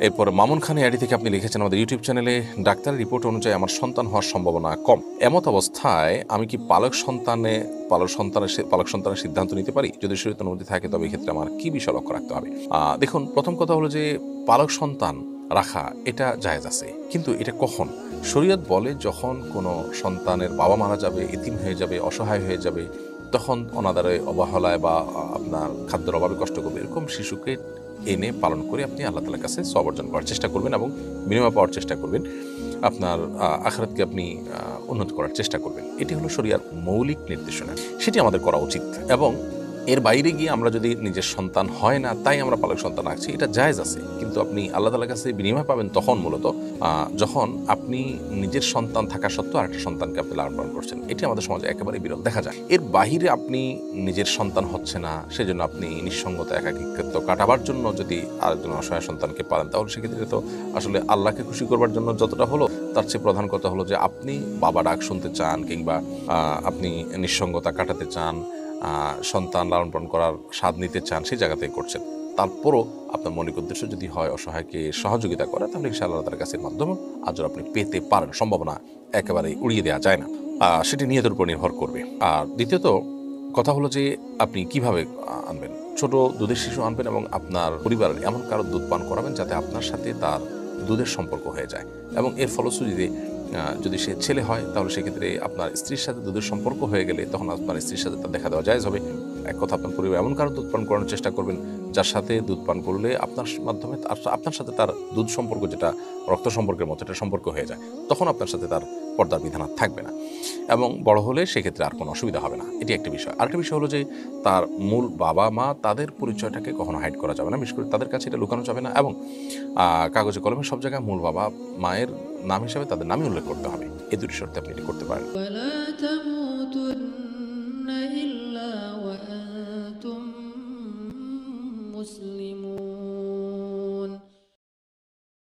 এরপর মামুন খান আইডি থেকে আপনি লিখেছেন, আমাদের ইউটিউব চ্যানেলে, ডাক্তারের রিপোর্ট অনুযায়ী আমার সন্তান হওয়ার সম্ভাবনা কম। এমত অবস্থায় আমি কি পালক সন্তানের সিদ্ধান্ত নিতে পারি? যদি শরীয়ত অনুমতি থাকে তবে এক্ষেত্রে আমার কি বিষয় লক্ষ্য রাখতে হবে? দেখুন, প্রথম কথা হলো যে পালক সন্তান রাখা এটা জায়েজ আছে, কিন্তু এটা কখন? শরীয়ত বলে যখন কোনো সন্তানের বাবা মারা যাবে, এতিম হয়ে যাবে, অসহায় হয়ে যাবে, তখন অনাদারে, অবহেলায় বা আপনার খাদ্যের অভাবে কষ্ট করবে, এরকম শিশুকে এনে পালন করে আপনি আল্লাহ তাআলার কাছে সওয়াব অর্জন করার চেষ্টা করবেন এবং বিনিময় পাওয়ার চেষ্টা করবেন। আপনার আখিরাতকে আপনি উন্নত করার চেষ্টা করবেন। এটি হলো শরিয়ার মৌলিক নির্দেশনা। সেটি আমাদের করা উচিত। এবং এর বাইরে গিয়ে আমরা যদি নিজের সন্তান হয় না তাই আমরা পালক সন্তান রাখছি, এটা জায়েজ আছে, কিন্তু আপনি আল্লাহ তাআলার কাছে বিনিময় পাবেন তখন মূলত যখন আপনি নিজের সন্তান থাকা সত্ত্বেও আরেকটা সন্তানকে আপনি লালন পালন করছেন। এটি আমাদের সমাজে একেবারে বিরল দেখা যায়। এর বাহিরে আপনি নিজের সন্তান হচ্ছে না, সেজন্য আপনি নিঃসঙ্গতা, একাকিত্ব কাটাবার জন্য যদি আরেকজন অসহায় সন্তানকে পালেন, তাহলে সেক্ষেত্রে তো আসলে আল্লাহকে খুশি করবার জন্য যতটা হলো, তার চেয়ে প্রধান কথা হলো যে আপনি বাবা ডাক শুনতে চান, কিংবা আপনি নিঃসঙ্গতা কাটাতে চান, সন্তান লালন পালন করার স্বাদ নিতে চান, সেই জায়গাতেই করছেন। তারপরও আপনার মৌলিক উদ্দেশ্য যদি হয় অসহায়কে সহযোগিতা করা, তাহলে ইনশাআল্লাহ তার কাছে মাধ্যমে আজর আপনি পেতে পারেন। সম্ভাবনা একেবারে উড়িয়ে দেওয়া যায় না, সেটি নিয়তের উপর নির্ভর করবে। আর দ্বিতীয়ত কথা হলো যে আপনি কিভাবে আনবেন। ছোট দুধের শিশু আনবেন এবং আপনার পরিবারের এমন কারো দুধ পান করাবেন যাতে আপনার সাথে তার দুধের সম্পর্ক হয়ে যায়, এবং এর ফলশ্রুতিতে যদি সে ছেলে হয় তাহলে সেক্ষেত্রে আপনার স্ত্রীর সাথে দুধের সম্পর্ক হয়ে গেলে তখন আপনার স্ত্রীর সাথে তার দেখা দেওয়া জায়েজ হবে। এক কথা, আপনার পরিবার এমন কারো দুধ পান করানোর চেষ্টা করবেন যার সাথে দুধ পান করলে আপনার মাধ্যমে আপনার সাথে তার দুধ সম্পর্ক, যেটা রক্ত সম্পর্কের মতো, এটা সম্পর্ক হয়ে যায়। তখন আপনার সাথে তার পর্দার বিধান আর থাকবে না, এবং বড় হলে সেক্ষেত্রে আর কোনো অসুবিধা হবে না। এটি একটি বিষয়। আরেকটা বিষয় হলো যে তার মূল বাবা মা, তাদের পরিচয়টাকে কখনো হাইড করা যাবে না, বিশেষ করে তাদের কাছে এটা লুকানো যাবে না, এবং কাগজে কলমে সব জায়গায় মূল বাবা মায়ের নাম হিসাবে তাদের নামই উল্লেখ করতে হবে। এই দুটি শর্তে আপনি এটি করতে পারেন। ولا تموتن إلا وأنتم مسلمون